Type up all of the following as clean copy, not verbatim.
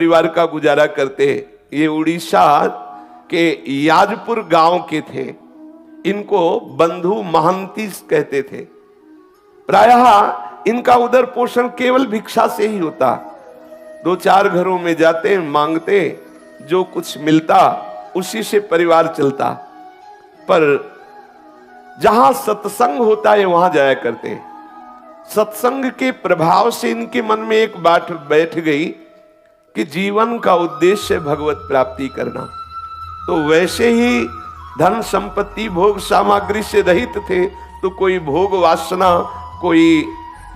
परिवार का गुजारा करते। ये उड़ीसा के याजपुर गांव के थे। इनको बंधु महंती कहते थे। प्रायः इनका उदर पोषण केवल भिक्षा से ही होता। दो चार घरों में जाते, मांगते, जो कुछ मिलता उसी से परिवार चलता। पर जहां सत्संग होता है वहां जाया करते। सत्संग के प्रभाव से इनके मन में एक बात बैठ गई कि जीवन का उद्देश्य भगवत प्राप्ति करना। तो वैसे ही धन संपत्ति भोग सामग्री से रहित थे, तो कोई भोग वासना, कोई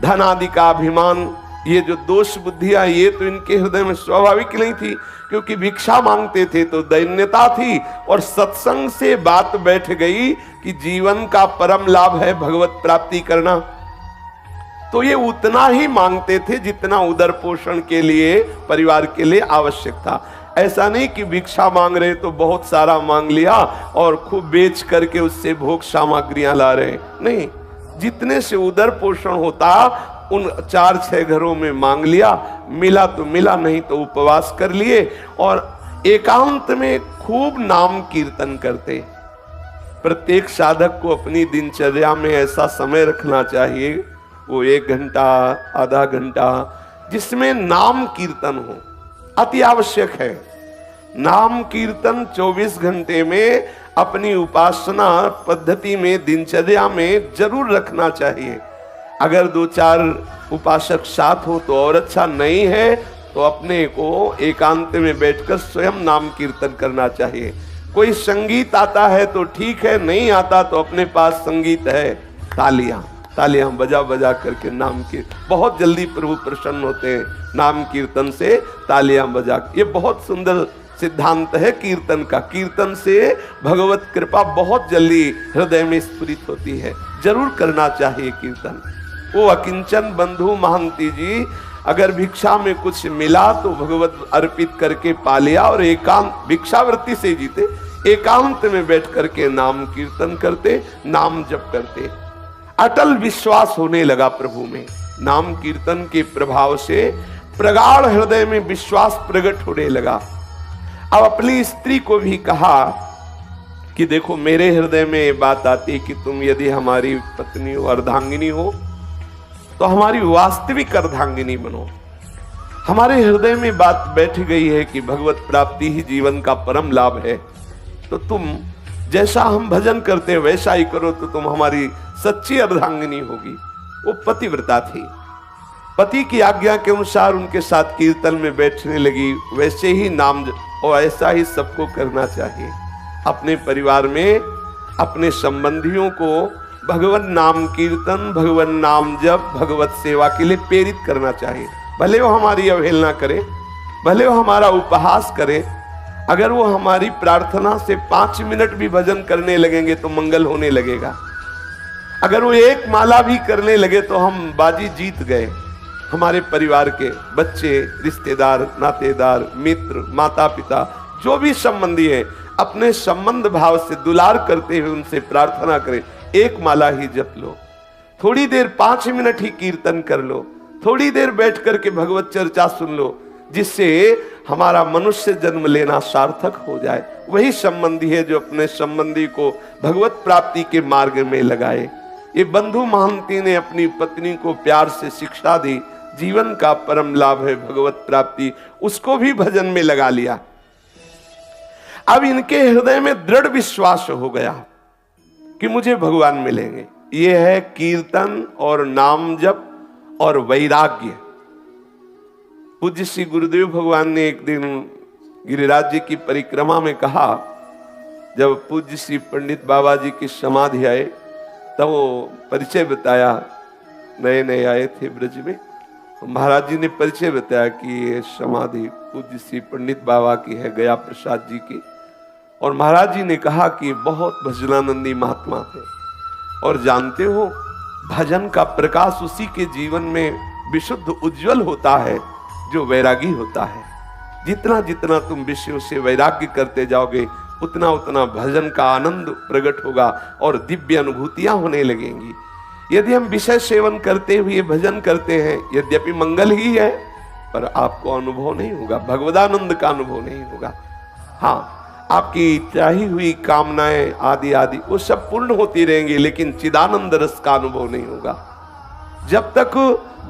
धन आदि का अभिमान, ये जो दोष बुद्धियां, ये तो इनके हृदय में स्वाभाविक नहीं थी, क्योंकि भिक्षा मांगते थे तो दैन्यता थी। और सत्संग से बात बैठ गई कि जीवन का परम लाभ है भगवत प्राप्ति करना। तो ये उतना ही मांगते थे जितना उदर पोषण के लिए, परिवार के लिए आवश्यक था। ऐसा नहीं कि भिक्षा मांग रहे तो बहुत सारा मांग लिया और खूब बेच करके उससे भोग सामग्रियां ला रहे, नहीं। जितने से उदर पोषण होता उन 4-6 घरों में मांग लिया, मिला तो मिला, नहीं तो उपवास कर लिए और एकांत में खूब नाम कीर्तन करते। प्रत्येक साधक को अपनी दिनचर्या में ऐसा समय रखना चाहिए, वो 1 घंटा, आधा घंटा, जिसमें नाम कीर्तन हो, अति आवश्यक है। नाम कीर्तन 24 घंटे में अपनी उपासना पद्धति में, दिनचर्या में जरूर रखना चाहिए। अगर 2-4 उपासक साथ हो तो और अच्छा, नहीं है तो अपने को एकांत में बैठकर स्वयं नाम कीर्तन करना चाहिए। कोई संगीत आता है तो ठीक है, नहीं आता तो अपने पास संगीत है, तालियां बजा बजा करके नाम की, बहुत जल्दी प्रभु प्रसन्न होते हैं नाम कीर्तन से, तालियां बजा। ये बहुत सुंदर सिद्धांत है कीर्तन का। कीर्तन से भगवत कृपा बहुत जल्दी हृदय में स्फुरित होती है, जरूर करना चाहिए कीर्तन। वो अकिंचन बंधु महंती जी अगर भिक्षा में कुछ मिला तो भगवत अर्पित करके पा लिया और एकांत, भिक्षावृत्ति से जीते, एकांत में बैठ करके नाम कीर्तन करते, नाम जप करते। अटल विश्वास होने लगा प्रभु में। नाम कीर्तन के प्रभाव से प्रगाढ़ हृदय में विश्वास प्रकट होने लगा। अब अपनी स्त्री को भी कहा कि देखो, मेरे हृदय में ये बात आती कि तुम यदि हमारी पत्नी हो, अर्धांगिनी हो, तो हमारी वास्तविक अर्धांगिनी बनो। हमारे हृदय में बात बैठ गई है कि भगवत प्राप्ति ही जीवन का परम लाभ है, तो तुम जैसा हम भजन करते हैं वैसा ही करो, तो तुम हमारी सच्ची अर्धांगिनी होगी। वो पतिव्रता थी, पति की आज्ञा के अनुसार उनके साथ कीर्तन में बैठने लगी। वैसे ही नाम और ऐसा ही सबको करना चाहिए। अपने परिवार में अपने संबंधियों को भगवान नाम कीर्तन, भगवान नाम जप, भगवत सेवा के लिए प्रेरित करना चाहिए। भले वो हमारी अवहेलना करे, भले वो हमारा उपहास करे, अगर वो हमारी प्रार्थना से 5 मिनट भी भजन करने लगेंगे तो मंगल होने लगेगा। अगर वो 1 माला भी करने लगे तो हम बाजी जीत गए। हमारे परिवार के बच्चे, रिश्तेदार, नातेदार, मित्र, माता पिता, जो भी संबंधी है, अपने संबंध भाव से दुलार करते हुए उनसे प्रार्थना करें। 1 माला ही जप लो, थोड़ी देर 5 मिनट ही कीर्तन कर लो, थोड़ी देर बैठ करके भगवत चर्चा सुन लो, जिससे हमारा मनुष्य जन्म लेना सार्थक हो जाए। वही संबंधी है जो अपने संबंधी को भगवत प्राप्ति के मार्ग में लगाए। ये बंधु महंती ने अपनी पत्नी को प्यार से शिक्षा दी, जीवन का परम लाभ है भगवत प्राप्ति, उसको भी भजन में लगा लिया। अब इनके हृदय में दृढ़ विश्वास हो गया कि मुझे भगवान मिलेंगे। ये है कीर्तन और नाम जप और वैराग्य। पूज्य श्री गुरुदेव भगवान ने एक दिन गिरिराज जी की परिक्रमा में कहा, जब पूज्य श्री पंडित बाबा जी की समाधि आए तब वो परिचय बताया। नए नए आए थे ब्रज में, महाराज जी ने परिचय बताया कि ये समाधि पूज्य श्री पंडित बाबा की है, गया प्रसाद जी की। और महाराज जी ने कहा कि बहुत भजनानंदी महात्मा थे, और जानते हो भजन का प्रकाश उसी के जीवन में विशुद्ध उज्जवल होता है जो वैरागी होता है। जितना जितना तुम विषयों से वैराग्य करते जाओगे, उतना उतना भजन का आनंद प्रकट होगा और दिव्य अनुभूतियां होने लगेंगी। यदि हम विषय सेवन करते हुए भजन करते हैं, यद्यपि मंगल ही है, पर आपको अनुभव नहीं होगा, भगवदानंद का अनुभव नहीं होगा। हाँ, आपकी चाही हुई कामनाएं आदि आदि वो सब पूर्ण होती रहेंगी, लेकिन चिदानंद रस का अनुभव नहीं होगा। जब तक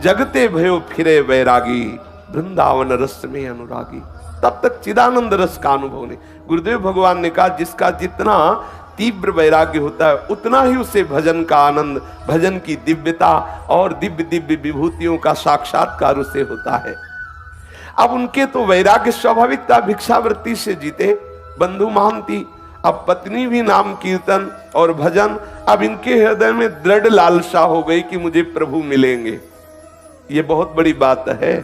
जगते भयो फिरे वैरागी, वृंदावन रस में अनुरागी, तब तक चिदानंद रस का अनुभव नहीं। गुरुदेव भगवान ने कहा, जिसका जितना तीव्र वैराग्य होता है उतना ही उसे भजन का आनंद, भजन की दिव्यता और दिव्य दिव्य विभूतियों का साक्षात्कार उसे होता है। अब उनके तो वैराग्य स्वाभाविक था, भिक्षावृत्ति से जीते बंधु महांती। अब पत्नी भी नाम कीर्तन और भजन, अब इनके हृदय में दृढ़ लालसा हो गई कि मुझे प्रभु मिलेंगे। ये बहुत बड़ी बात है,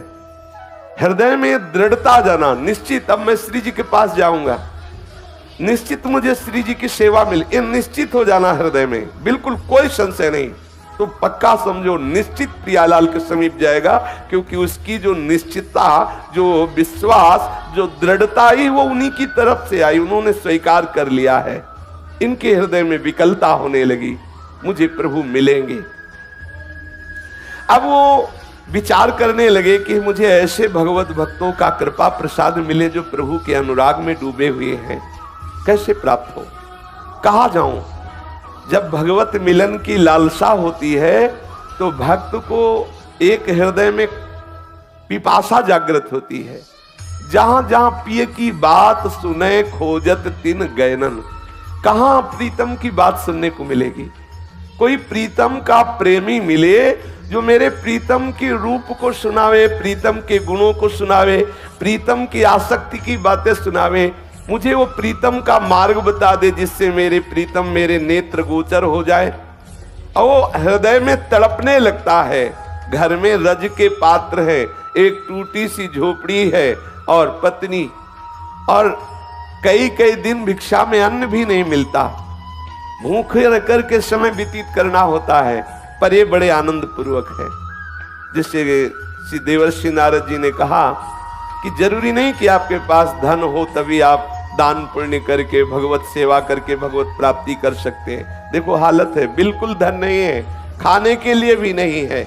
हृदय में दृढ़ता जाना, निश्चित अब मैं श्री जी के पास जाऊंगा, निश्चित मुझे श्री जी की सेवा मिले, ये निश्चित हो जाना हृदय में, बिल्कुल कोई संशय नहीं। तो पक्का समझो निश्चित प्रियालाल के समीप जाएगा, क्योंकि उसकी जो निश्चितता, जो विश्वास, जो दृढ़ता ही वो उन्हीं की तरफ से आई, उन्होंने स्वीकार कर लिया है। इनके हृदय में विकलता होने लगी, मुझे प्रभु मिलेंगे। अब वो विचार करने लगे कि मुझे ऐसे भगवत भक्तों का कृपा प्रसाद मिले जो प्रभु के अनुराग में डूबे हुए हैं, कैसे प्राप्त हो, कहाँ जाऊं। जब भगवत मिलन की लालसा होती है तो भक्त को एक हृदय में पिपासा जागृत होती है। जहां जहां पिय की बात सुने खोजत तिन गैनन, कहां प्रीतम की बात सुनने को मिलेगी। कोई प्रीतम का प्रेमी मिले जो मेरे प्रीतम के रूप को सुनावे, प्रीतम के गुणों को सुनावे, प्रीतम की आसक्ति की बातें सुनावे, मुझे वो प्रीतम का मार्ग बता दे जिससे मेरे प्रीतम मेरे नेत्र गोचर हो जाए। और वो हृदय में तड़पने लगता है। घर में रज के पात्र है, एक टूटी सी झोपड़ी है और पत्नी, और कई कई दिन भिक्षा में अन्न भी नहीं मिलता, भूखे रह करके समय व्यतीत करना होता है, पर ये बड़े आनंद पूर्वक है। जिससे श्री देवर्षि नारद जी ने कहा कि जरूरी नहीं कि आपके पास धन हो तभी आप दान पुण्य करके भगवत सेवा करके भगवत प्राप्ति कर सकते हैं। देखो हालत है, बिल्कुल धन नहीं है, खाने के लिए भी नहीं है।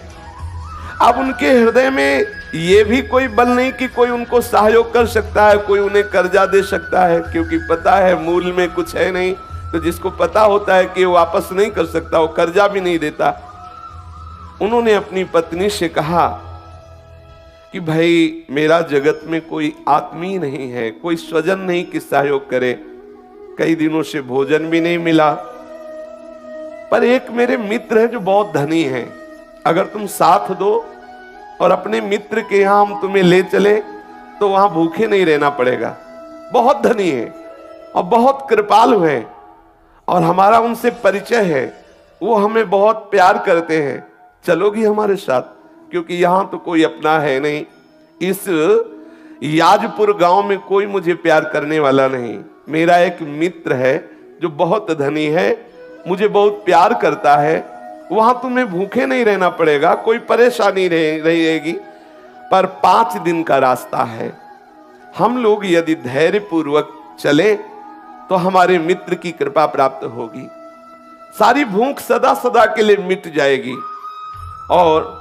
अब उनके हृदय में ये भी कोई बल नहीं कि कोई उनको सहयोग कर सकता है, कोई उन्हें कर्जा दे सकता है, क्योंकि पता है मूल में कुछ है नहीं। तो जिसको पता होता है कि वो वापस नहीं कर सकता, वो कर्जा भी नहीं देता। उन्होंने अपनी पत्नी से कहा कि भाई मेरा जगत में कोई आत्मीय नहीं है, कोई स्वजन नहीं कि सहयोग करे, कई दिनों से भोजन भी नहीं मिला, पर एक मेरे मित्र है जो बहुत धनी है, अगर तुम साथ दो और अपने मित्र के यहां हम तुम्हें ले चले तो वहां भूखे नहीं रहना पड़ेगा। बहुत धनी है और बहुत कृपालु है और हमारा उनसे परिचय है, वो हमें बहुत प्यार करते हैं, चलोगी हमारे साथ? क्योंकि यहां तो कोई अपना है नहीं, इस याजपुर गांव में कोई मुझे प्यार करने वाला नहीं। मेरा एक मित्र है जो बहुत धनी है, मुझे बहुत प्यार करता है, वहां तुम्हें भूखे नहीं रहना पड़ेगा, कोई परेशानी रहेगी, पर 5 दिन का रास्ता है। हम लोग यदि धैर्य पूर्वक चले तो हमारे मित्र की कृपा प्राप्त होगी, सारी भूख सदा सदा के लिए मिट जाएगी। और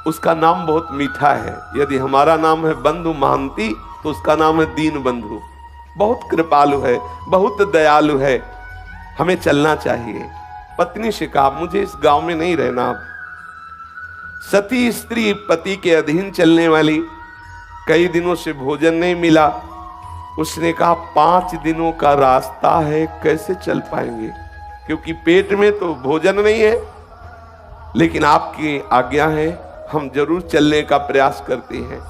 उसका नाम बहुत मीठा है। यदि हमारा नाम है बंधु महांती तो उसका नाम है दीन बंधु। बहुत कृपालु है, बहुत दयालु है, हमें चलना चाहिए। पत्नी से कहा मुझे इस गांव में नहीं रहना। सती स्त्री पति के अधीन चलने वाली, कई दिनों से भोजन नहीं मिला। उसने कहा 5 दिनों का रास्ता है, कैसे चल पाएंगे, क्योंकि पेट में तो भोजन नहीं है, लेकिन आपकी आज्ञा है, हम जरूर चलने का प्रयास करते हैं।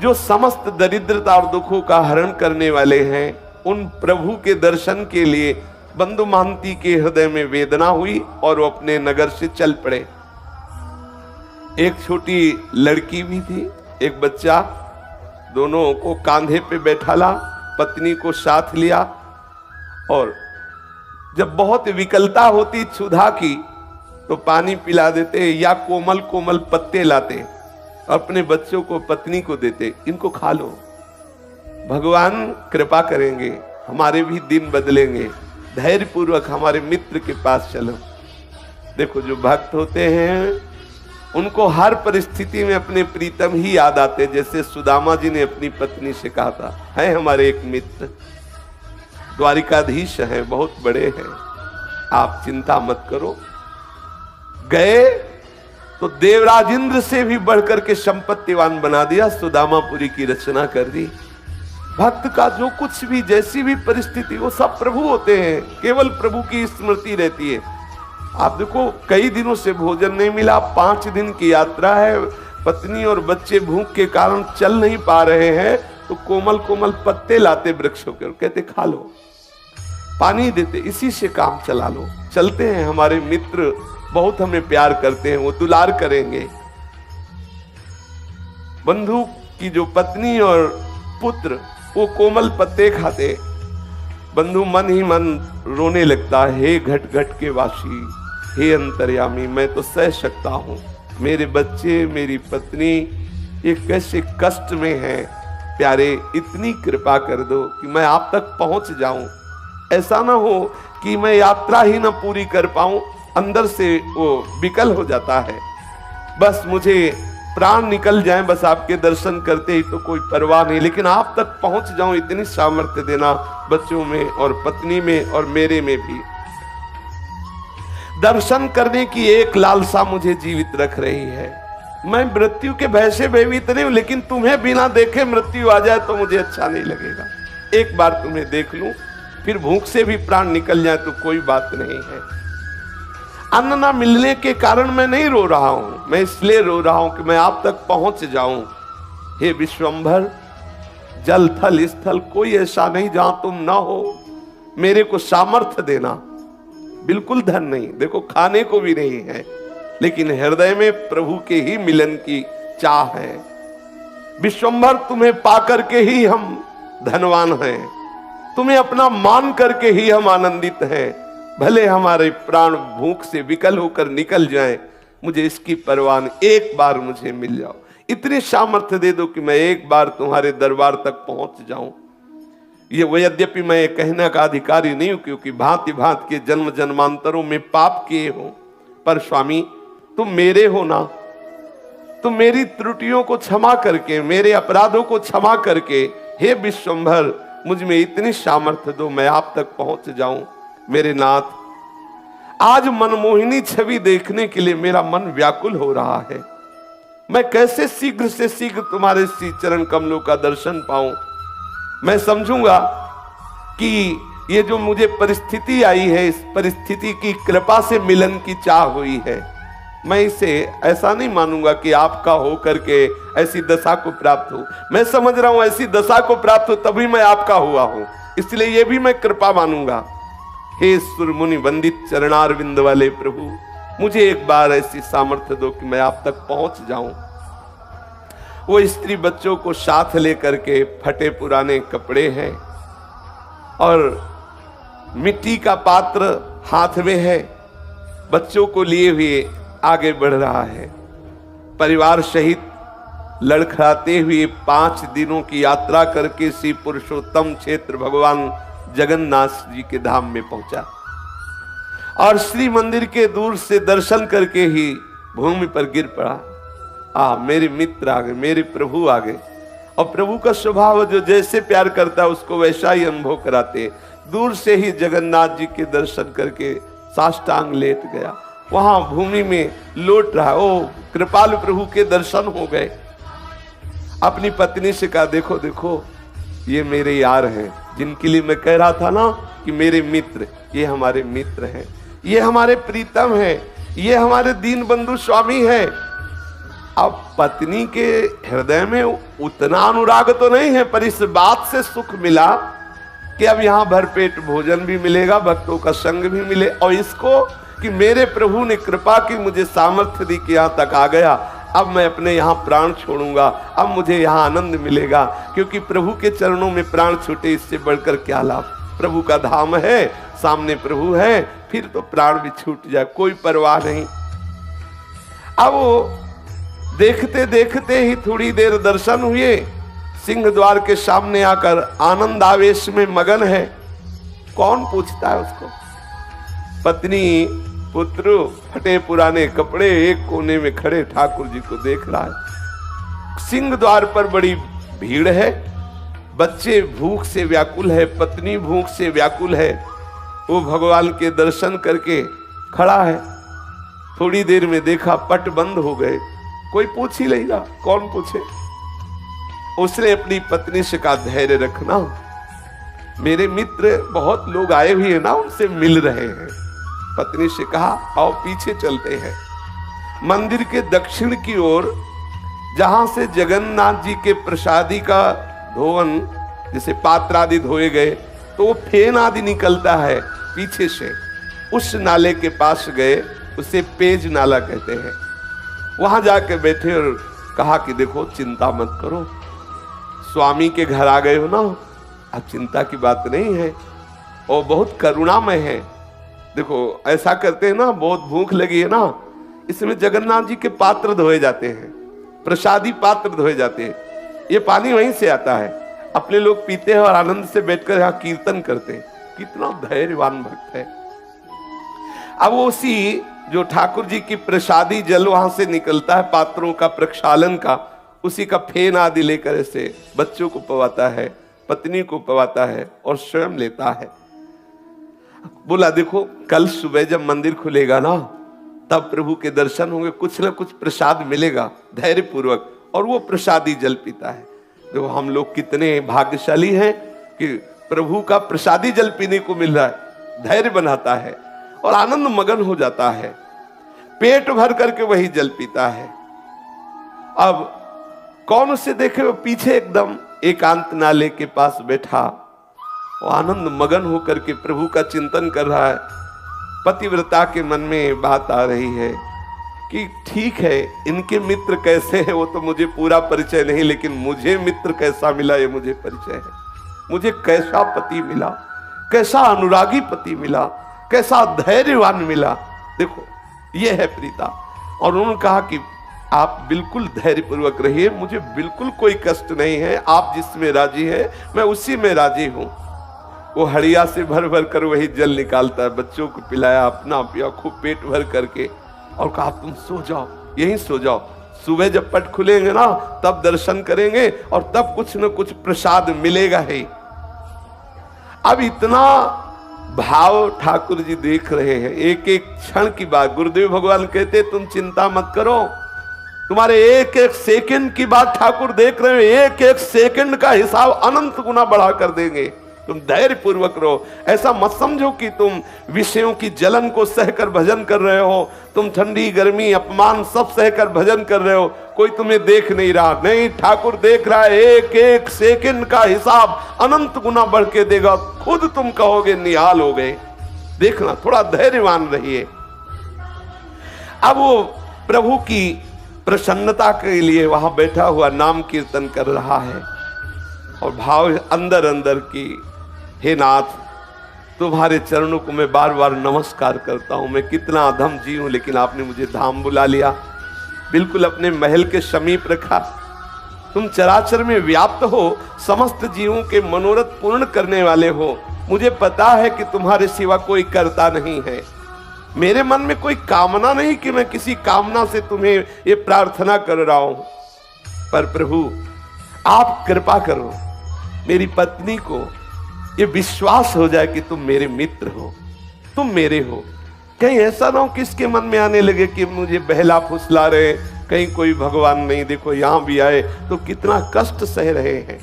जो समस्त दरिद्रता और दुखों का हरण करने वाले हैं, उन प्रभु के दर्शन के लिए बंधु महांती के हृदय में वेदना हुई और वो अपने नगर से चल पड़े। एक छोटी लड़की भी थी, एक बच्चा, दोनों को कांधे पे बैठाला, पत्नी को साथ लिया, और जब बहुत विकलता होती क्षुधा की तो पानी पिला देते या कोमल कोमल पत्ते लाते, अपने बच्चों को पत्नी को देते, इनको खा लो, भगवान कृपा करेंगे, हमारे भी दिन बदलेंगे, धैर्य पूर्वक हमारे मित्र के पास चलो। देखो जो भक्त होते हैं उनको हर परिस्थिति में अपने प्रीतम ही याद आते, जैसे सुदामा जी ने अपनी पत्नी से कहा था, है हमारे एक मित्र द्वारिकाधीश हैं, बहुत बड़े हैं, आप चिंता मत करो। गए तो देवराज इंद्र से भी बढ़कर के संपत्तिवान बना दिया, सुदामापुरी की रचना कर दी। भक्त का जो कुछ भी, जैसी भी परिस्थिति, वो सब प्रभु होते हैं, केवल प्रभु की स्मृति रहती है। आप देखो, कई दिनों से भोजन नहीं मिला, 5 दिन की यात्रा है, पत्नी और बच्चे भूख के कारण चल नहीं पा रहे हैं, तो कोमल कोमल पत्ते लाते वृक्षों के और कहते खा लो, पानी देते, इसी से काम चला लो। चलते हैं, हमारे मित्र बहुत हमें प्यार करते हैं, वो दुलार करेंगे। बंधु की जो पत्नी और पुत्र वो कोमल पत्ते खाते, बंधु मन ही मन रोने लगता, हे घट घट के वासी, हे अंतर्यामी, मैं तो सह सकता हूं, मेरे बच्चे मेरी पत्नी ये कैसे कष्ट में हैं, प्यारे इतनी कृपा कर दो कि मैं आप तक पहुंच जाऊं। ऐसा ना हो कि मैं यात्रा ही ना पूरी कर पाऊं, अंदर से वो विकल हो जाता है, बस मुझे प्राण निकल जाए, बस आपके दर्शन करते ही तो कोई परवाह नहीं, लेकिन आप तक पहुंच जाऊं इतनी सामर्थ्य देना, बच्चों में और पत्नी में और मेरे में भी। दर्शन करने की एक लालसा मुझे जीवित रख रही है। मैं मृत्यु के भय से भयभीत नहीं हूं, लेकिन तुम्हें बिना देखे मृत्यु आ जाए तो मुझे अच्छा नहीं लगेगा। एक बार तुम्हें देख लूं, फिर भूख से भी प्राण निकल जाए तो कोई बात नहीं है। अन्न ना मिलने के कारण मैं नहीं रो रहा हूं, मैं इसलिए रो रहा हूं कि मैं आप तक पहुंच जाऊं। हे विश्वंभर, जल थल स्थल कोई ऐसा नहीं जहां तुम ना हो, मेरे को सामर्थ्य देना। बिल्कुल धन नहीं, देखो खाने को भी नहीं है, लेकिन हृदय में प्रभु के ही मिलन की चाह है। विश्वंभर, तुम्हें पाकर के ही हम धनवान हैं, तुम्हें अपना मान करके ही हम आनंदित हैं। भले हमारे प्राण भूख से विकल होकर निकल जाएं, मुझे इसकी परवाह नहीं, एक बार मुझे मिल जाओ, इतनी सामर्थ्य दे दो कि मैं एक बार तुम्हारे दरबार तक पहुंच जाऊं। ये यद्यपि मैं ये कहने का अधिकारी नहीं हूं, क्योंकि भांति भांति के जन्म जन्मांतरों में पाप किए हो, पर स्वामी तुम मेरे हो ना, तुम मेरी त्रुटियों को क्षमा करके, मेरे अपराधों को क्षमा करके, हे विश्वंभर, मुझ में इतनी सामर्थ्य दो मैं आप तक पहुंच जाऊं। मेरे नाथ, आज मनमोहिनी छवि देखने के लिए मेरा मन व्याकुल हो रहा है। मैं कैसे शीघ्र से शीघ्र तुम्हारे श्री चरण कमलों का दर्शन पाऊं। मैं समझूंगा कि ये जो मुझे परिस्थिति आई है, इस परिस्थिति की कृपा से मिलन की चाह हुई है। मैं इसे ऐसा नहीं मानूंगा कि आपका हो करके ऐसी दशा को प्राप्त हो। मैं समझ रहा हूं ऐसी दशा को प्राप्त हो तभी मैं आपका हुआ हूं, इसलिए ये भी मैं कृपा मानूंगा। हे सुर मुनि वंदित चरणारविंद वाले प्रभु, मुझे एक बार ऐसी सामर्थ्य दो कि मैं आप तक पहुंच जाऊं। वो स्त्री बच्चों को साथ लेकर के, फटे पुराने कपड़े हैं और मिट्टी का पात्र हाथ में है, बच्चों को लिए हुए आगे बढ़ रहा है। परिवार सहित लड़खड़ाते हुए 5 दिनों की यात्रा करके श्री पुरुषोत्तम क्षेत्र भगवान जगन्नाथ जी के धाम में पहुंचा और श्री मंदिर के दूर से दर्शन करके ही भूमि पर गिर पड़ा। मेरे मित्र आ गए, मेरे प्रभु आ गए। और प्रभु का स्वभाव जो जैसे प्यार करता है उसको वैसा ही अनुभव कराते। दूर से ही जगन्नाथ जी के दर्शन करके साष्टांग लेट गया, वहां भूमि में लौट रहा। ओ कृपालु प्रभु के दर्शन हो गए। अपनी पत्नी से कहा, देखो देखो ये मेरे यार हैं, जिनके लिए मैं कह रहा था ना कि मेरे मित्र, ये हमारे मित्र हैं, ये हमारे प्रीतम हैं, ये हमारे दीन बंधु स्वामी हैं। अब पत्नी के हृदय में उतना अनुराग तो नहीं है, पर इस बात से सुख मिला कि अब यहाँ भरपेट भोजन भी मिलेगा, भक्तों का संग भी मिले, और इसको कि मेरे प्रभु ने कृपा की, मुझे सामर्थ्य दी कि यहाँ तक आ गया। अब मैं अपने यहाँ प्राण छोड़ूंगा, अब मुझे यहाँ आनंद मिलेगा, क्योंकि प्रभु के चरणों में प्राण छूटे इससे बढ़कर क्या लाभ। प्रभु का धाम है, सामने प्रभु है, फिर तो प्राण भी छूट जाए कोई परवाह नहीं। अब वो देखते देखते ही थोड़ी देर दर्शन हुए, सिंह द्वार के सामने आकर आनंद आवेश में मगन है। कौन पूछता है उसको? पत्नी पुत्र फटे पुराने कपड़े एक कोने में खड़े ठाकुर जी को देख रहा है। सिंह द्वार पर बड़ी भीड़ है, बच्चे भूख से व्याकुल है, पत्नी भूख से व्याकुल है। वो भगवान के दर्शन करके खड़ा है। थोड़ी देर में देखा पट बंद हो गए, कोई पूछ ही नहीं रहा, कौन पूछे। उसने अपनी पत्नी से कहा धैर्य रखना, मेरे मित्र बहुत लोग आए हुए हैं ना, उनसे मिल रहे हैं। पत्नी से कहा आओ पीछे चलते हैं। मंदिर के दक्षिण की ओर जहां से जगन्नाथ जी के प्रसादी का धोवन, जैसे पात्र आदि धोए गए तो वो फेन आदि निकलता है पीछे से, उस नाले के पास गए, उसे पेज नाला कहते हैं। वहां जाके बैठे और कहा कि देखो चिंता मत करो, स्वामी के घर आ गए हो ना, अब चिंता की बात नहीं है, और बहुत करुणामय है। देखो ऐसा करते हैं ना, बहुत भूख लगी है ना, इसमें जगन्नाथ जी के पात्र धोए जाते हैं, प्रसादी पात्र धोए जाते हैं, ये पानी वहीं से आता है, अपने लोग पीते हैं और आनंद से बैठकर यहाँ कीर्तन करते हैं। कितना धैर्यवान भक्त है। अब उसी जो ठाकुर जी की प्रसादी जल वहां से निकलता है, पात्रों का प्रक्षालन का, उसी का फेन आदि लेकर ऐसे बच्चों को पवाता है, पत्नी को पवाता है और स्वयं लेता है। बोला देखो कल सुबह जब मंदिर खुलेगा ना, तब प्रभु के दर्शन होंगे, कुछ ना कुछ प्रसाद मिलेगा धैर्य पूर्वक, और वो प्रसादी जल पीता है। देखो हम लोग कितने भाग्यशाली हैं कि प्रभु का प्रसादी जल पीने को मिल रहा है। धैर्य बनाता है और आनंद मगन हो जाता है, पेट भर करके वही जल पीता है। अब कौन उसे देखे, वो पीछे एकदम एकांत नाले के पास बैठा, वो आनंद मगन होकर के प्रभु का चिंतन कर रहा है। पतिव्रता के मन में बात आ रही है कि ठीक है इनके मित्र कैसे हैं वो तो मुझे पूरा परिचय नहीं, लेकिन मुझे मित्र कैसा मिला ये मुझे परिचय है। मुझे कैसा पति मिला, कैसा अनुरागी पति मिला, कैसा धैर्यवान मिला। देखो ये है प्रीता। और उन्होंने कहा कि आप बिल्कुल धैर्यपूर्वक रहिए, मुझे बिल्कुल कोई कष्ट नहीं है, आप जिसमें राजी है मैं उसी में राजी हूं। वो हड़िया से भर भर कर वही जल निकालता है, बच्चों को पिलाया, अपना पिया खूब पेट भर करके, और कहा तुम सो जाओ, यहीं सो जाओ, सुबह जब पट खुलेंगे ना तब दर्शन करेंगे और तब कुछ न कुछ प्रसाद मिलेगा ही। अब इतना भाव ठाकुर जी देख रहे हैं, एक एक क्षण की बात। गुरुदेव भगवान कहते तुम चिंता मत करो, तुम्हारे एक एक सेकंड की बात ठाकुर देख रहे हैं, एक एक सेकंड का हिसाब अनंत गुना बढ़ा कर देंगे। तुम धैर्य पूर्वक रहो, ऐसा मत समझो कि तुम विषयों की जलन को सहकर भजन कर रहे हो, तुम ठंडी गर्मी अपमान सब सहकर भजन कर रहे हो, कोई तुम्हें देख नहीं रहा। नहीं, ठाकुर देख रहा है, एक एक सेकंड का हिसाब अनंत गुना बढ़ के देगा, खुद तुम कहोगे निहाल हो गए। देखना, थोड़ा धैर्यवान रहिए। अब वो प्रभु की प्रसन्नता के लिए वहां बैठा हुआ नाम कीर्तन कर रहा है, और भाव अंदर अंदर की, हे नाथ तुम्हारे चरणों को मैं बार बार नमस्कार करता हूं, मैं कितना अधम जी हूं, लेकिन आपने मुझे धाम बुला लिया, बिल्कुल अपने महल के समीप रखा। तुम चराचर में व्याप्त हो, समस्त जीवों के मनोरथ पूर्ण करने वाले हो। मुझे पता है कि तुम्हारे सिवा कोई करता नहीं है, मेरे मन में कोई कामना नहीं कि मैं किसी कामना से तुम्हें ये प्रार्थना कर रहा हूं, पर प्रभु आप कृपा करो, मेरी पत्नी को ये विश्वास हो जाए कि तुम मेरे मित्र हो, तुम मेरे हो। कहीं ऐसा ना हो कि इसके मन में आने लगे कि मुझे बहला फुसला रहे, कहीं कोई भगवान नहीं, देखो यहां भी आए तो कितना कष्ट सह रहे हैं।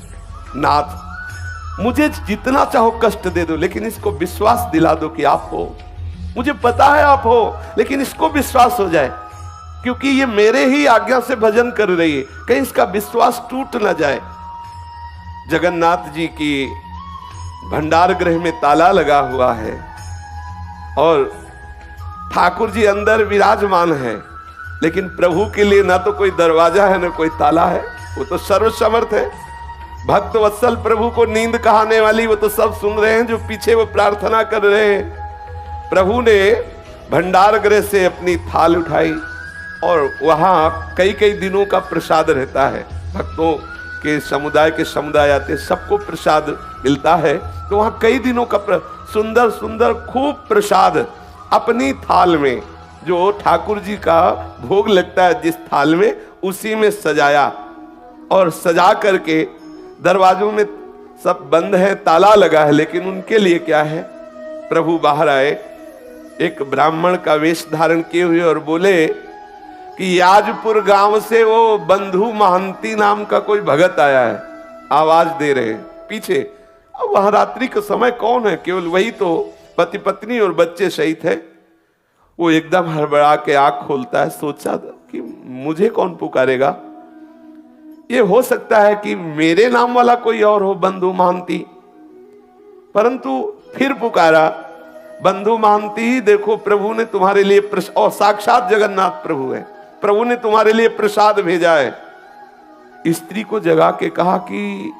नाथ मुझे जितना चाहो कष्ट दे दो, लेकिन इसको विश्वास दिला दो कि आप हो। मुझे पता है आप हो, लेकिन इसको विश्वास हो जाए, क्योंकि ये मेरे ही आज्ञा से भजन कर रही है, कहीं इसका विश्वास टूट ना जाए। जगन्नाथ जी की भंडार गृह में ताला लगा हुआ है और ठाकुर जी अंदर विराजमान है, लेकिन प्रभु के लिए ना तो कोई दरवाजा है ना कोई ताला है, वो तो सर्वसमर्थ है। भक्त वत्सल प्रभु को नींद कहाने वाली वो तो सब सुन रहे हैं, जो पीछे वो प्रार्थना कर रहे हैं। प्रभु ने भंडार गृह से अपनी थाल उठाई और वहां कई कई दिनों का प्रसाद रहता है, भक्तों के समुदाय आते, सबको प्रसाद मिलता है, तो वहां कई दिनों का सुंदर सुंदर खूब प्रसाद अपनी थाल में, जो ठाकुर जी का भोग लगता है जिस थाल में, उसी में सजाया। और सजा करके दरवाजों में सब बंद है, ताला लगा है, लेकिन उनके लिए क्या है, प्रभु बाहर आए एक ब्राह्मण का वेश धारण किए हुए और बोले कि याजपुर गांव से वो बंधु महंती नाम का कोई भगत आया है, आवाज दे रहे हैं पीछे। अब वहां रात्रि का समय कौन है, केवल वही तो पति पत्नी और बच्चे शहीद है। वो एकदम हड़बड़ा के आंख खोलता है, सोचा कि मुझे कौन पुकारेगा, ये हो सकता है कि मेरे नाम वाला कोई और हो, बंधु महंती। परंतु फिर पुकारा, बंधु महंती देखो प्रभु ने तुम्हारे लिए और साक्षात जगन्नाथ प्रभु है, प्रभु ने तुम्हारे लिए प्रसाद भेजा है। स्त्री को जगा के कहा कि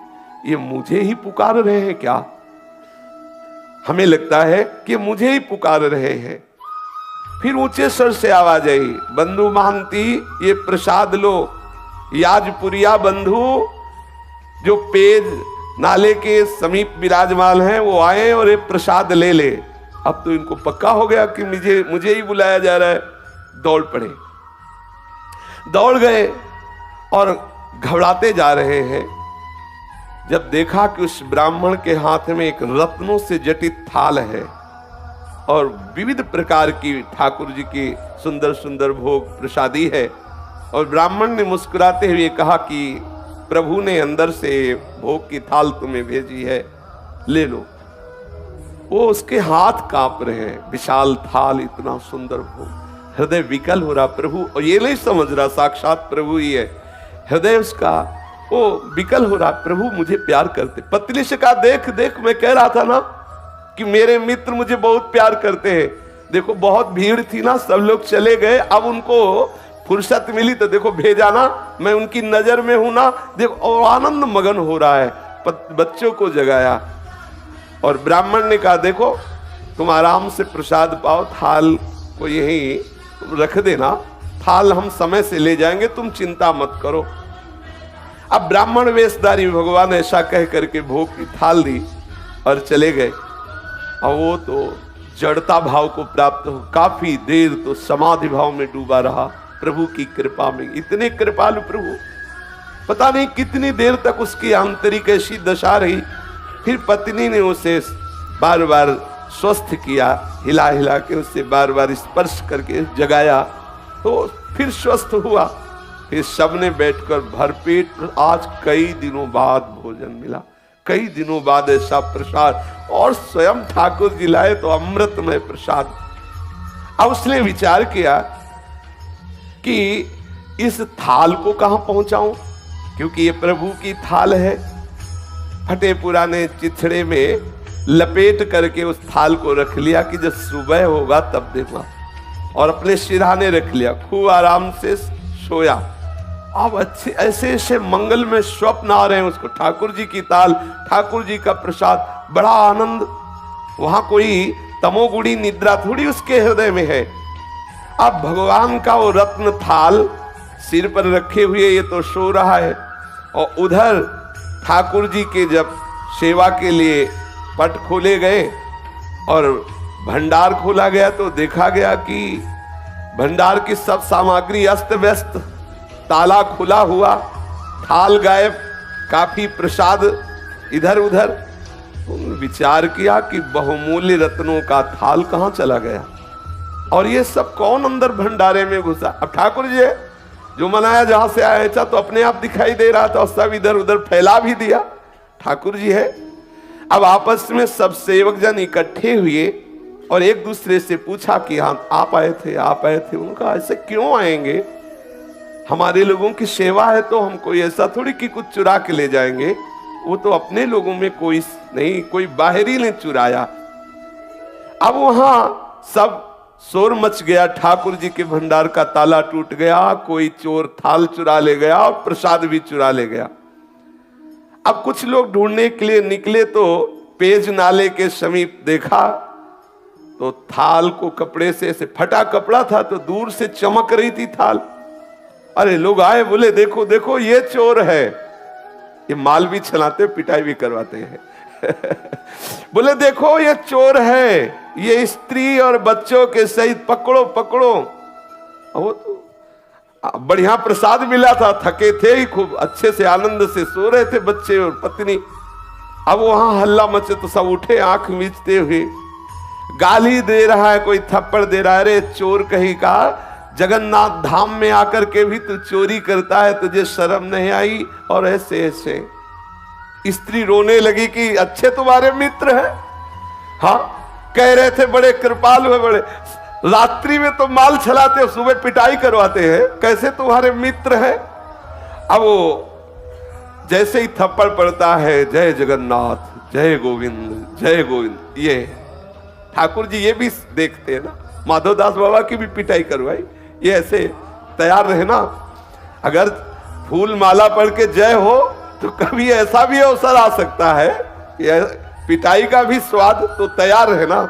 ये मुझे ही पुकार रहे हैं क्या, हमें लगता है कि मुझे ही पुकार रहे हैं। फिर ऊंचे स्वर से आवाज आई, बंधु महंती ये प्रसाद लो, याजपुरिया बंधु जो पेज नाले के समीप विराजमान हैं वो आए और ये प्रसाद ले ले। अब तो इनको पक्का हो गया कि मुझे ही बुलाया जा रहा है। दौड़ पड़े, दौड़ गए और घबराते जा रहे हैं। जब देखा कि उस ब्राह्मण के हाथ में एक रत्नों से जटित थाल है और विविध प्रकार की ठाकुर जी की सुंदर सुंदर भोग प्रसादी है, और ब्राह्मण ने मुस्कुराते हुए कहा कि प्रभु ने अंदर से भोग की थाल तुम्हें भेजी है, ले लो। वो उसके हाथ कांप रहे हैं, विशाल थाल, इतना सुंदर भोग, हृदय विकल हो रहा। प्रभु, और ये नहीं समझ रहा साक्षात प्रभु ही है, हृदय उसका वो विकल हो रहा, प्रभु मुझे प्यार करते। पत्नी से कहा, देख देख मैं कह रहा था ना कि मेरे मित्र मुझे बहुत प्यार करते हैं। देखो बहुत भीड़ थी ना, सब लोग चले गए, अब उनको फुर्सत मिली तो देखो भेजा ना, मैं उनकी नजर में हूं ना, देखो। और आनंद मगन हो रहा है, बच्चों को जगाया। और ब्राह्मण ने कहा, देखो तुम आराम से प्रसाद पाओ, थाल को यहीं रख देना, थाल हम समय से ले जाएंगे, तुम चिंता मत करो। अब ब्राह्मण वेशधारी भगवान ऐसा कह करके भोग की थाल दी और चले गए। और वो तो जड़ता भाव को प्राप्त हो, काफी देर तो समाधि भाव में डूबा रहा प्रभु की कृपा में। इतने कृपालु प्रभु, पता नहीं कितनी देर तक उसकी आंतरिक ऐसी दशा रही। फिर पत्नी ने उसे बार बार स्वस्थ किया, हिला हिला के उससे बार बार स्पर्श करके जगाया, तो फिर स्वस्थ हुआ। फिर सबने बैठकर भरपेट, आज कई दिनों बाद भोजन मिला, कई दिनों बाद ऐसा प्रसाद, और स्वयं ठाकुर जी लाए तो अमृतमय प्रसाद। अब उसने विचार किया कि इस थाल को कहां पहुंचाऊं, क्योंकि ये प्रभु की थाल है। फटे पुराने चिथड़े में लपेट करके उस थाल को रख लिया कि जब सुबह होगा तब देखा, और अपने सिरहाने रख लिया, खूब आराम से सोया। अब अच्छे ऐसे ऐसे मंगल में स्वप्न आ रहे हैं उसको, ठाकुर जी की ताल, ठाकुर जी का प्रसाद, बड़ा आनंद। वहां कोई तमोगुणी निद्रा थोड़ी उसके हृदय में है। अब भगवान का वो रत्न थाल सिर पर रखे हुए ये तो सो रहा है, और उधर ठाकुर जी के जब सेवा के लिए पट खोले गए और भंडार खोला गया तो देखा गया कि भंडार की सब सामग्री अस्त व्यस्त, ताला खुला हुआ, थाल गायब, काफी प्रसाद इधर उधर। उन्होंने विचार किया कि बहुमूल्य रत्नों का थाल कहां चला गया, और ये सब कौन अंदर भंडारे में घुसा। अब ठाकुर जी है, जो मनाया जहां से आया था तो अपने आप दिखाई दे रहा था, और सब इधर उधर फैला भी दिया, ठाकुर जी है। अब आपस में सब सेवक जन इकट्ठे हुए और एक दूसरे से पूछा कि हाँ आप आए थे, आप आए थे। उनका ऐसे क्यों आएंगे, हमारे लोगों की सेवा है तो हम कोई ऐसा थोड़ी कि कुछ चुरा के ले जाएंगे, वो तो अपने लोगों में कोई नहीं, कोई बाहरी ने चुराया। अब वहां सब शोर मच गया, ठाकुर जी के भंडार का ताला टूट गया, कोई चोर थाल चुरा ले गया और प्रसाद भी चुरा ले गया। अब कुछ लोग ढूंढने के लिए निकले तो पेज नाले के समीप देखा तो थाल को कपड़े से ऐसे, फटा कपड़ा था तो दूर से चमक रही थी थाल। अरे लोग आए, बोले देखो देखो ये चोर है, ये माल भी छलाते पिटाई भी करवाते हैं बोले देखो ये चोर है, ये स्त्री और बच्चों के सहित पकड़ो पकड़ो। वो तो बढ़िया प्रसाद मिला था, थके थे ही खूब, अच्छे से आनंद से सो रहे थे बच्चे और पत्नी। अब वहां हल्ला मचे तो सब उठे आंख मीचते हुए, गाली दे रहा है, कोई थप्पड़ दे रहा है, अरे चोर कहीं का, जगन्नाथ धाम में आकर के भी तू चोरी करता है, तुझे शर्म नहीं आई? और ऐसे ऐसे स्त्री रोने लगी कि अच्छे तुम्हारे मित्र हैं, हाँ कह रहे थे बड़े कृपालु है, बड़े रात्रि में तो माल छलाते हो, सुबह पिटाई करवाते हैं, कैसे तुम्हारे मित्र हैं? अब वो जैसे ही थप्पड़ पड़ता है, जय जगन्नाथ, जय गोविंद, जय गोविंद, ये ठाकुर जी ये भी देखते हैं ना, माधवदास बाबा की भी पिटाई करवाई, ये ऐसे तैयार रहे ना। अगर फूल माला पढ़ के जय हो तो कभी ऐसा भी अवसर आ सकता है, ये पिटाई का भी स्वाद तो तैयार है ना।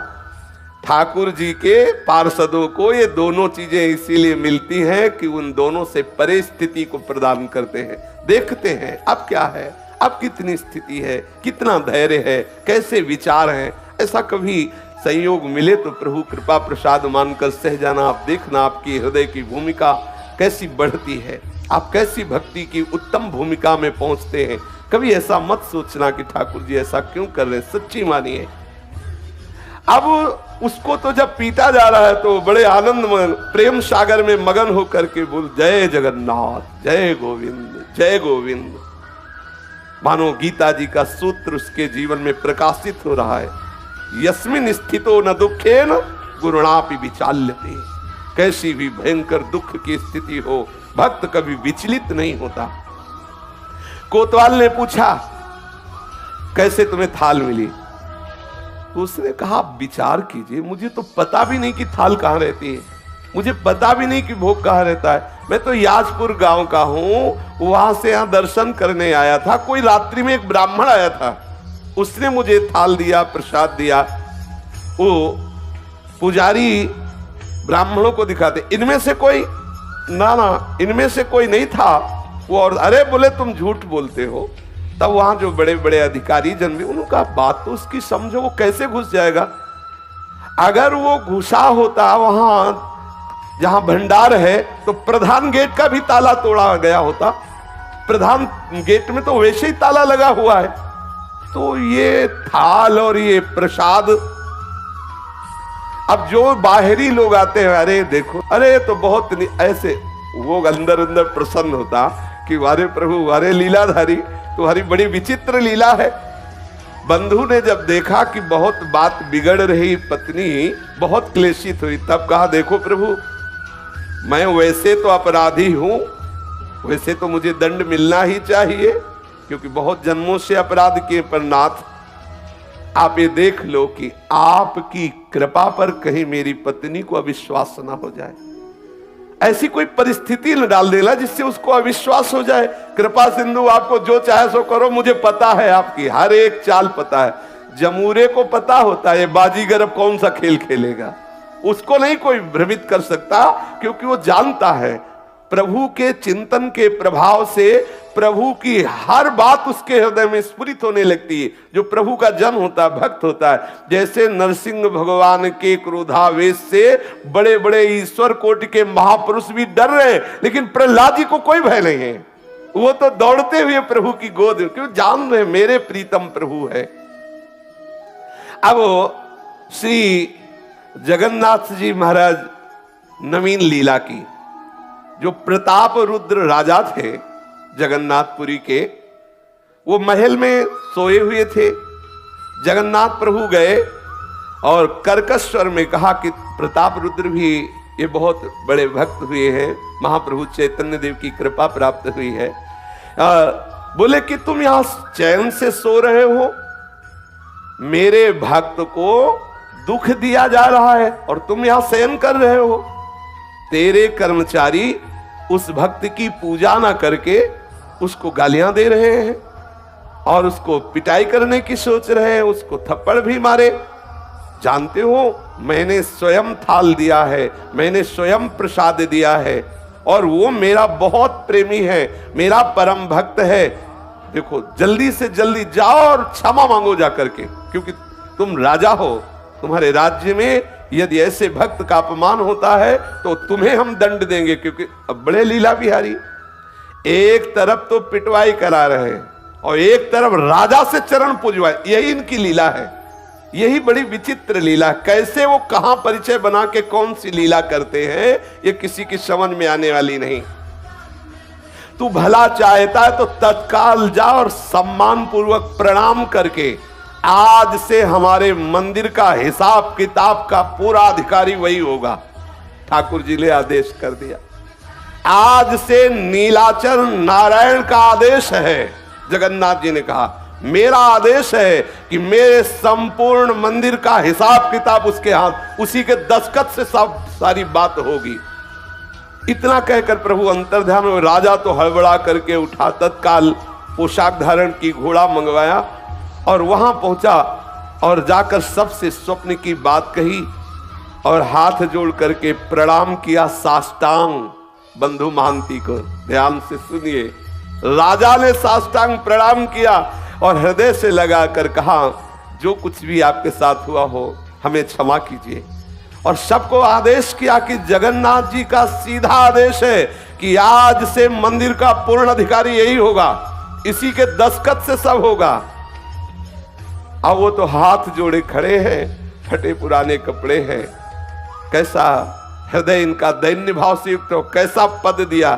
ठाकुर जी के पार्षदों को ये दोनों चीजें इसीलिए मिलती हैं कि उन दोनों से परे स्थिति को प्रदान करते हैं, देखते हैं अब क्या है, अब कितनी स्थिति है, कितना धैर्य है, कैसे विचार हैं। ऐसा कभी संयोग मिले तो प्रभु कृपा प्रसाद मानकर सह जाना, आप देखना आपकी हृदय की भूमिका कैसी बढ़ती है, आप कैसी भक्ति की उत्तम भूमिका में पहुंचते हैं। कभी ऐसा मत सोचना कि ठाकुर जी ऐसा क्यों कर रहे हैं, सच्ची मानिए। अब उसको तो जब पीटा जा रहा है तो बड़े आनंद प्रेम सागर में मगन होकर के बोल जय जगन्नाथ, जय गोविंद, जय गोविंद। मानो गीता जी का सूत्र उसके जीवन में प्रकाशित हो रहा है, यस्मिन स्थितो न दुखेन गुरुणापि विचाल्यते। कैसी भी भयंकर दुख की स्थिति हो, भक्त कभी विचलित नहीं होता। कोतवाल ने पूछा कैसे तुम्हें थाल मिली? तो उसने कहा विचार कीजिए, मुझे तो पता भी नहीं कि थाल कहां रहती है, मुझे पता भी नहीं कि भोग कहां रहता है। मैं तो याजपुर गांव का हूं, वहां से यहां दर्शन करने आया था। कोई रात्रि में एक ब्राह्मण आया था, उसने मुझे थाल दिया, प्रसाद दिया। वो पुजारी ब्राह्मणों को दिखाते, इनमें से कोई ना इनमें से कोई नहीं था वो। और अरे बोले तुम झूठ बोलते हो। तब वहां जो बड़े बड़े अधिकारी जन भी, उनका बात तो उसकी समझो, वो कैसे घुस जाएगा? अगर वो घुसा होता वहां जहां भंडार है तो प्रधान गेट का भी ताला तोड़ा गया होता। प्रधान गेट में तो वैसे ही ताला लगा हुआ है। तो ये थाल और ये प्रसाद, अब जो बाहरी लोग आते हैं, अरे देखो, अरे तो बहुत ऐसे, वो अंदर अंदर प्रसन्न होता कि वारे प्रभु, वारे लीलाधारी, तुम्हारी बड़ी विचित्र लीला है। बंधु ने जब देखा कि बहुत बात बिगड़ रही, पत्नी बहुत क्लेशित हुई, तब कहा देखो प्रभु, मैं वैसे तो अपराधी हूं, वैसे तो मुझे दंड मिलना ही चाहिए क्योंकि बहुत जन्मों से अपराध किए, पर नाथ आप ये देख लो कि आपकी कृपा पर कहीं मेरी पत्नी को अविश्वास ना हो जाए। ऐसी कोई परिस्थिति न डाल देना जिससे उसको अविश्वास हो जाए। कृपा सिंधु आपको जो चाहे सो करो, मुझे पता है आपकी हर एक चाल पता है। जमूरे को पता होता है ये बाजीगर अब कौन सा खेल खेलेगा, उसको नहीं कोई भ्रमित कर सकता, क्योंकि वो जानता है प्रभु के चिंतन के प्रभाव से प्रभु की हर बात उसके हृदय में स्फुरित होने लगती है। जो प्रभु का जन होता है, भक्त होता है, जैसे नरसिंह भगवान के क्रोधावेश से बड़े बड़े ईश्वर कोटि के महापुरुष भी डर रहे हैं, लेकिन प्रहलाद जी को कोई भय नहीं है। वो तो दौड़ते हुए प्रभु की गोद, क्यों जान रहे मेरे प्रीतम प्रभु है। अब श्री जगन्नाथ जी महाराज नवीन लीला की, जो प्रताप रुद्र राजा थे जगन्नाथपुरी के, वो महल में सोए हुए थे। जगन्नाथ प्रभु गए और कर्कश स्वर में कहा कि प्रताप रुद्र भी ये बहुत बड़े भक्त हुए हैं, महाप्रभु चैतन्य देव की कृपा प्राप्त हुई है। बोले कि तुम यहां चैन से सो रहे हो, मेरे भक्त को दुख दिया जा रहा है और तुम यहां शयन कर रहे हो। तेरे कर्मचारी उस भक्त की पूजा ना करके उसको गालियां दे रहे हैं और उसको पिटाई करने की सोच रहे हैं, उसको थप्पड़ भी मारे। जानते हो मैंने स्वयं थाल दिया है, मैंने स्वयं प्रसाद दिया है और वो मेरा बहुत प्रेमी है, मेरा परम भक्त है। देखो जल्दी से जल्दी जाओ और क्षमा मांगो जाकर के, क्योंकि तुम राजा हो तुम्हारे राज्य में यदि ऐसे भक्त का अपमान होता है तो तुम्हें हम दंड देंगे, क्योंकि अब बड़े लीला बिहारी, एक तरफ तो पिटवाई करा रहे हैं और एक तरफ राजा से चरण पूजवाए, यही इनकी लीला है। यही बड़ी विचित्र लीला, कैसे वो कहां परिचय बना के कौन सी लीला करते हैं ये किसी की समझ में आने वाली नहीं। तू भला चाहता है तो तत्काल जा और सम्मान पूर्वक प्रणाम करके, आज से हमारे मंदिर का हिसाब किताब का पूरा अधिकारी वही होगा। ठाकुर जी ने आदेश कर दिया, आज से नीलाचल नारायण का आदेश है। जगन्नाथ जी ने कहा मेरा आदेश है कि मेरे संपूर्ण मंदिर का हिसाब किताब उसके हाथ, उसी के दस्तखत से सब सारी बात होगी। इतना कहकर प्रभु अंतर्ध्यान में, राजा तो हड़बड़ा करके उठा, तत्काल पोशाक धारण की, घोड़ा मंगवाया और वहां पहुंचा और जाकर सबसे स्वप्न की बात कही और हाथ जोड़ करके प्रणाम किया साष्टांग बंधु महांती को। ध्यान से सुनिए, राजा ने साष्टांग प्रणाम किया और हृदय से लगाकर कहा जो कुछ भी आपके साथ हुआ हो हमें क्षमा कीजिए। और सबको आदेश किया कि जगन्नाथ जी का सीधा आदेश है कि आज से मंदिर का पूर्ण अधिकारी यही होगा, इसी के दस्तखत से सब होगा। अब वो तो हाथ जोड़े खड़े हैं, फटे पुराने कपड़े हैं, कैसा हृदय इनका दैन्य भाव से युक्त हो, कैसा पद दिया।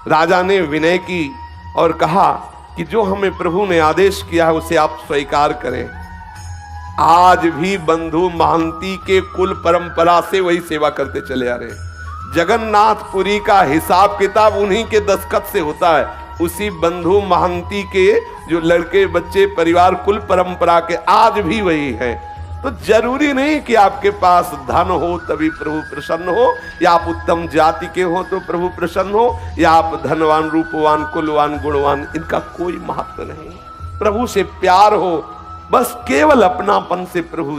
राजा ने विनय की और कहा कि जो हमें प्रभु ने आदेश किया है उसे आप स्वीकार करें। आज भी बंधु महांती के कुल परंपरा से वही सेवा करते चले आ रहे। जगन्नाथपुरी का हिसाब किताब उन्हीं के दस्तखत से होता है, उसी बंधु महांती के जो लड़के बच्चे परिवार कुल परंपरा के आज भी वही है। तो जरूरी नहीं कि आपके पास धन हो तभी प्रभु प्रसन्न हो, या आप उत्तम जाति के हो तो प्रभु प्रसन्न हो, या आप धनवान रूपवान कुलवान गुणवान, इनका कोई महत्व नहीं। प्रभु से प्यार हो, बस केवल अपनापन से प्रभु